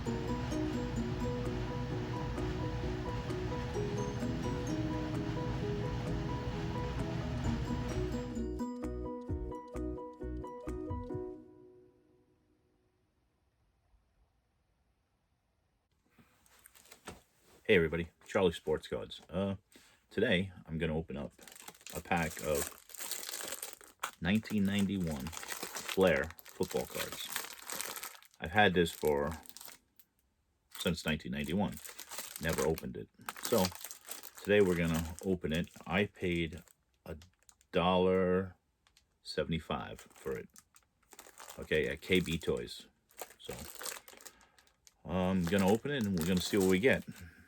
Hey everybody, Charlie Sports Cards. Today I'm gonna open up a pack of 1991 Flair football cards. I've had this since 1991. Never opened it. So today we're gonna open it. I paid $1.75 for it. Okay, at KB Toys. So I'm gonna open it and we're gonna see what we get.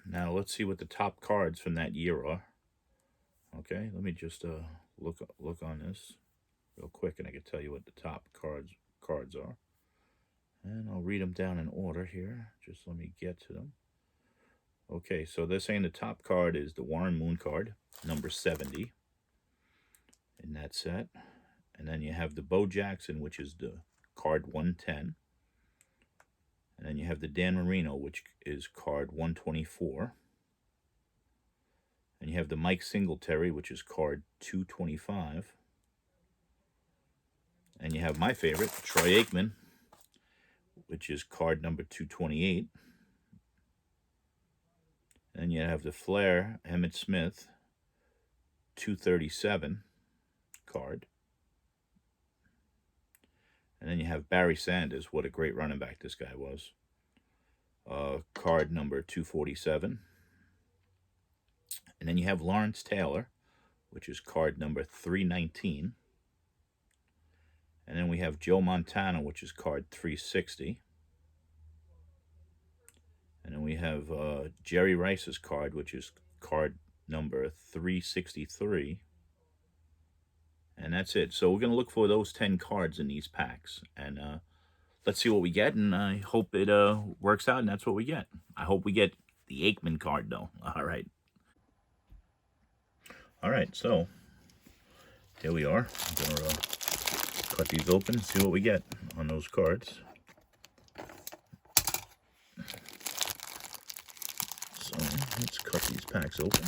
Now let's see what the top cards from that year are. Okay, let me just look on this real quick, and I can tell you what the top cards are, and I'll read them down in order here. Just let me get to them. Okay, so they're saying the top card is the Warren Moon card, number 70 in that set, and then you have the Bo Jackson, which is the card 110. And then you have the Dan Marino, which is card 124. And you have the Mike Singletary, which is card 225. And you have my favorite, Troy Aikman, which is card number 228. And you have the Flair Emmitt Smith 237 card. And then you have Barry Sanders. What a great running back this guy was. Card number 247. And then you have Lawrence Taylor, which is card number 319. And then we have Joe Montana, which is card 360. And then we have Jerry Rice's card, which is card number 363. And that's it. So we're going to look for those 10 cards in these packs. And let's see what we get. And I hope it works out, and that's what we get. I hope we get the Aikman card, though. All right. All right, so here we are. I'm going to cut these open and see what we get on those cards. So let's cut these packs open.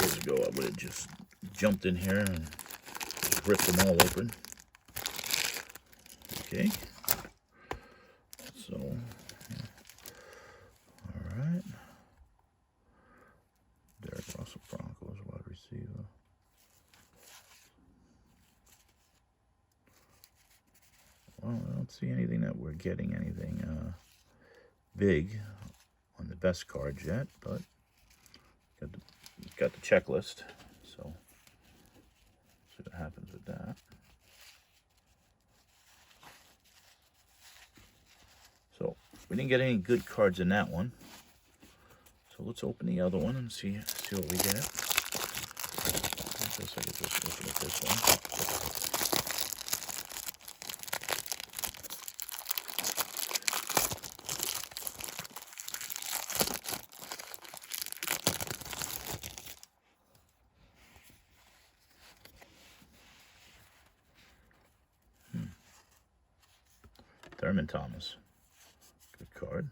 Years ago, I would have just jumped in here and just ripped them all open. Okay. So, all right. Derek Russell Broncos wide receiver. Well, I don't see anything that we're getting anything big on the best cards yet, but got the checklist, so see what happens with that. So we didn't get any good cards in that one. So let's open the other one and see what we get. I guess I could just open it this one. Thurman Thomas. Good card.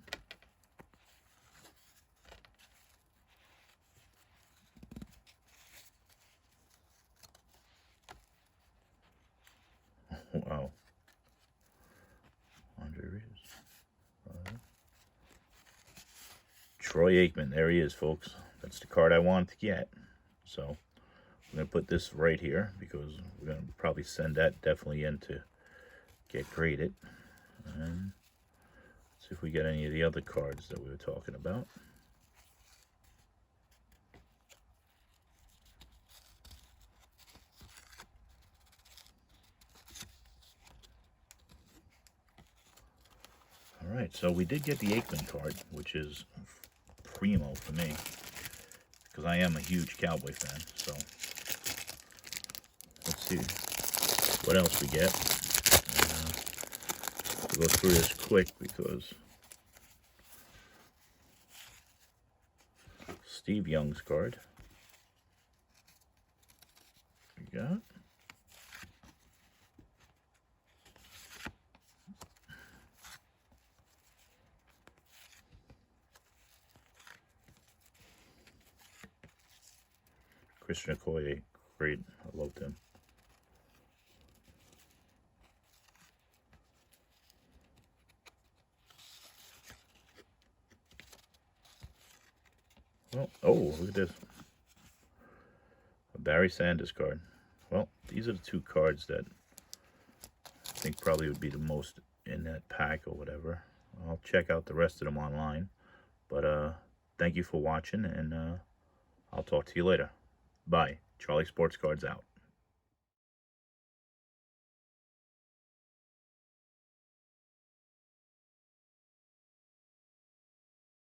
Wow. Andre Reeves. Troy Aikman. There he is, folks. That's the card I wanted to get. So I'm going to put this right here because we're going to probably send that definitely in to get graded. And see if we get any of the other cards that we were talking about. All right, so we did get the Aikman card, which is primo for me, because I am a huge Cowboy fan. So let's see what else we get. We'll go through this quick because Steve Young's card. We got. Christian Okoye, great. I loved him. Well, oh, look at this. A Barry Sanders card. Well, these are the two cards that I think probably would be the most in that pack or whatever. I'll check out the rest of them online. But thank you for watching, and I'll talk to you later. Bye. Charlie Sports Cards out.